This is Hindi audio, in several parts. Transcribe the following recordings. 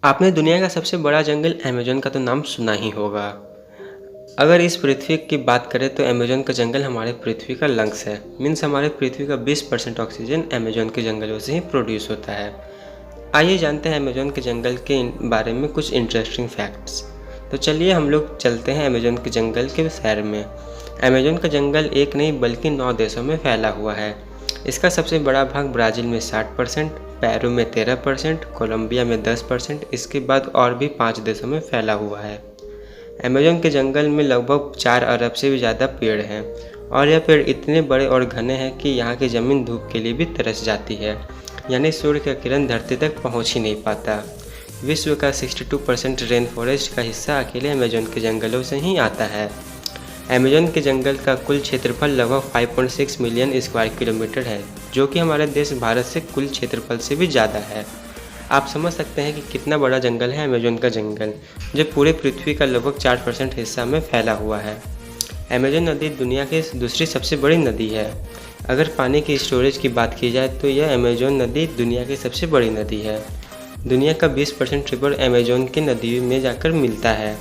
आपने दुनिया का सबसे बड़ा जंगल अमेज़न का तो नाम सुना ही होगा। अगर इस पृथ्वी की बात करें तो अमेज़न का जंगल हमारे पृथ्वी का लंग्स है। मीन्स हमारे पृथ्वी का 20% ऑक्सीजन अमेज़न के जंगलों से ही प्रोड्यूस होता है। आइए जानते हैं अमेज़न के जंगल के बारे में कुछ इंटरेस्टिंग फैक्ट्स। तो चलिए हम लोग चलते हैं अमेज़न के जंगल के सैर में। अमेज़न का जंगल एक नहीं बल्कि 9 देशों में फैला हुआ है। इसका सबसे बड़ा भाग ब्राज़ील में 60%, पेरू में 13%, कोलंबिया में 10%, इसके बाद और भी 5 देशों में फैला हुआ है। अमेज़न के जंगल में लगभग 4 अरब से भी ज़्यादा पेड़ हैं और यह पेड़ इतने बड़े और घने हैं कि यहाँ की ज़मीन धूप के लिए भी तरस जाती है, यानी सूर्य का किरण धरती तक पहुँच ही नहीं पाता। विश्व का 62% रेन फॉरेस्ट का हिस्सा अकेले अमेज़न के जंगलों से ही आता है। अमेज़न के जंगल का कुल क्षेत्रफल लगभग 5.6 मिलियन स्क्वायर किलोमीटर है, जो कि हमारे देश भारत से कुल क्षेत्रफल से भी ज़्यादा है। आप समझ सकते हैं कि कितना बड़ा जंगल है अमेज़न का जंगल, जो पूरे पृथ्वी का लगभग 4% हिस्सा में फैला हुआ है। अमेज़न नदी दुनिया की दूसरी सबसे बड़ी नदी है। अगर पानी की स्टोरेज की बात की जाए तो यह अमेज़न नदी दुनिया की सबसे बड़ी नदी है। दुनिया का 20% रिवर अमेज़न की नदी में जाकर मिलता है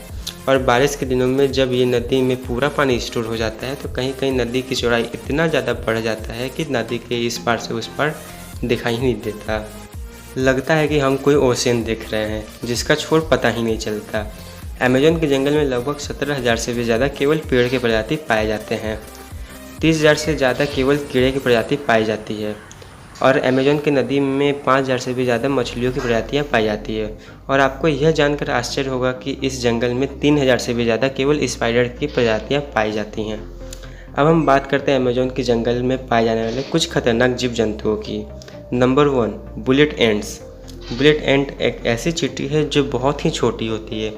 और बारिश के दिनों में जब ये नदी में पूरा पानी स्टोर हो जाता है तो कहीं कहीं नदी की चौड़ाई इतना ज़्यादा बढ़ जाता है कि नदी के इस पार से उस पार दिखाई नहीं देता। लगता है कि हम कोई ओशियन देख रहे हैं जिसका छोर पता ही नहीं चलता। अमेज़न के जंगल में लगभग 17,000 से भी ज़्यादा केवल पेड़ के प्रजाति पाए जाते हैं। 30,000 से ज़्यादा केवल कीड़े की प्रजाति पाई जाती है और अमेज़न की नदी में 5,000 से भी ज़्यादा मछलियों की प्रजातियाँ पाई जाती है। और आपको यह जानकर आश्चर्य होगा कि इस जंगल में 3,000 से भी ज़्यादा केवल स्पाइडर की प्रजातियाँ पाई जाती हैं। अब हम बात करते हैं अमेज़न के जंगल में पाए जाने वाले कुछ खतरनाक जीव जंतुओं की। Number 1, bullet ants. बुलेट एंट एक ऐसी चींटी है जो बहुत ही छोटी होती है।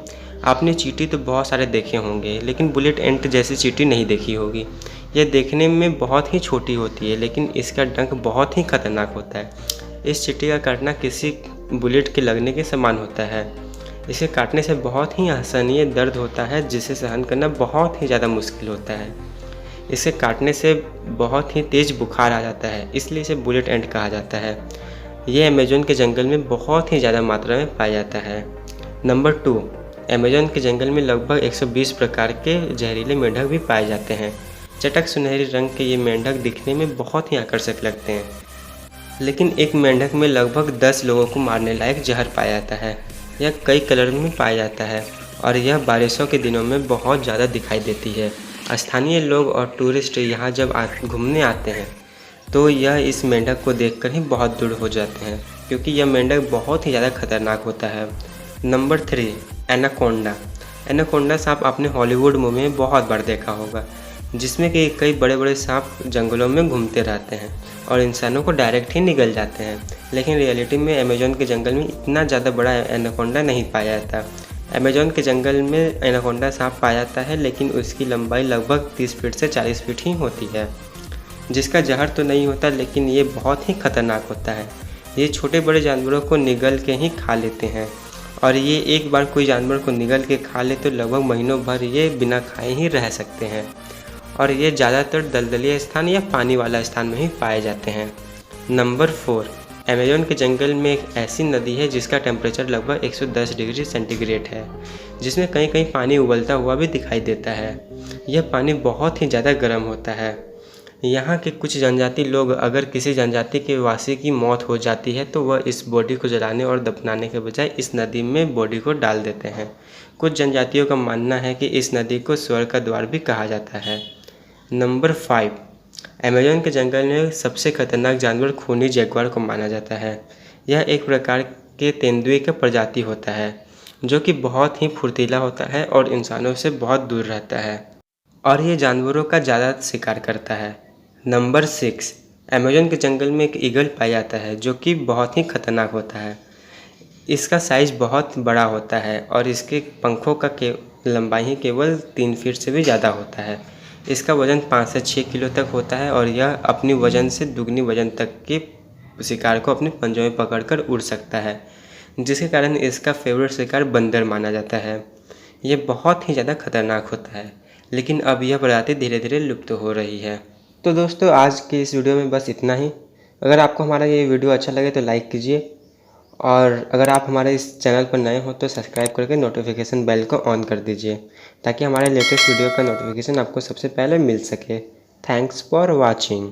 आपने चींटी तो बहुत सारे देखे होंगे, लेकिन बुलेट एंट जैसी चींटी नहीं देखी होगी। यह देखने में बहुत ही छोटी होती है, लेकिन इसका डंक बहुत ही खतरनाक होता है। इस चींटी का काटना किसी बुलेट के लगने के समान होता है। इसे काटने से बहुत ही असहनीय दर्द होता है, जिसे सहन करना बहुत ही ज़्यादा मुश्किल होता है। इसे काटने से बहुत ही तेज़ बुखार आ जाता है, इसलिए इसे बुलेट एंट कहा जाता है। ये अमेज़न के जंगल में बहुत ही ज़्यादा मात्रा में पाया जाता है। नंबर 2, अमेज़न के जंगल में लगभग 120 प्रकार के जहरीले मेंढक भी पाए जाते हैं। चटक सुनहरी रंग के ये मेंढक दिखने में बहुत ही आकर्षक लगते हैं, लेकिन एक मेंढक में लगभग 10 लोगों को मारने लायक जहर पाया जाता है। यह कई कलर में पाया जाता है और यह बारिशों के दिनों में बहुत ज़्यादा दिखाई देती है। स्थानीय लोग और टूरिस्ट यहाँ जब घूमने आते हैं तो यह इस मेंढक को देखकर ही बहुत दूर हो जाते हैं, क्योंकि यह मेंढक बहुत ही ज़्यादा खतरनाक होता है। Number 3, anaconda. एनाकोंडा सांप आपने हॉलीवुड मूवी में बहुत बार देखा होगा, जिसमें कि कई बड़े बड़े सांप जंगलों में घूमते रहते हैं और इंसानों को डायरेक्ट ही निगल जाते हैं। लेकिन रियलिटी में अमेज़न के जंगल में इतना ज़्यादा बड़ा एनाकोंडा नहीं पाया जाता। अमेज़न के जंगल में एनाकोंडा सांप पाया जाता है, लेकिन उसकी लंबाई लगभग 30 फीट से 40 फीट ही होती है, जिसका जहर तो नहीं होता, लेकिन ये बहुत ही खतरनाक होता है। ये छोटे बड़े जानवरों को निगल के ही खा लेते हैं और ये एक बार कोई जानवर को निगल के खा ले तो लगभग महीनों भर ये बिना खाए ही रह सकते हैं और ये ज़्यादातर दलदली स्थान या पानी वाला स्थान में ही पाए जाते हैं। नंबर 4, अमेज़न के जंगल में एक ऐसी नदी है जिसका टेम्परेचर लगभग 110 डिग्री सेंटीग्रेड है, जिसमें कहीं कहीं पानी उबलता हुआ भी दिखाई देता है। यह पानी बहुत ही ज़्यादा गर्म होता है। यहाँ के कुछ जनजाति लोग, अगर किसी जनजाति के वासी की मौत हो जाती है तो वह इस बॉडी को जलाने और दफनाने के बजाय इस नदी में बॉडी को डाल देते हैं। कुछ जनजातियों का मानना है कि इस नदी को स्वर्ग का द्वार भी कहा जाता है। नंबर 5, अमेज़न के जंगल में सबसे खतरनाक जानवर खूनी जैगुआर को माना जाता है। यह एक प्रकार के तेंदुए का प्रजाति होता है, जो कि बहुत ही फुर्तीला होता है और इंसानों से बहुत दूर रहता है और ये जानवरों का ज़्यादा शिकार करता है। नंबर 6, अमेज़न के जंगल में एक ईगल पाया जाता है, जो कि बहुत ही खतरनाक होता है। इसका साइज़ बहुत बड़ा होता है और इसके पंखों का लंबाई ही केवल 3 फीट से भी ज़्यादा होता है। इसका वज़न 5 से 6 किलो तक होता है और यह अपनी वज़न से दुगनी वज़न तक के शिकार को अपने पंजों में पकड़कर उड़ सकता है, जिसके कारण इसका फेवरेट शिकार बंदर माना जाता है। यह बहुत ही ज़्यादा खतरनाक होता है, लेकिन अब यह प्रजाति धीरे धीरे लुप्त हो रही है। तो दोस्तों, आज के इस वीडियो में बस इतना ही। अगर आपको हमारा ये वीडियो अच्छा लगे तो लाइक कीजिए और अगर आप हमारे इस चैनल पर नए हो तो सब्सक्राइब करके नोटिफिकेशन बेल को ऑन कर दीजिए, ताकि हमारे लेटेस्ट वीडियो का नोटिफिकेशन आपको सबसे पहले मिल सके। Thanks for watching.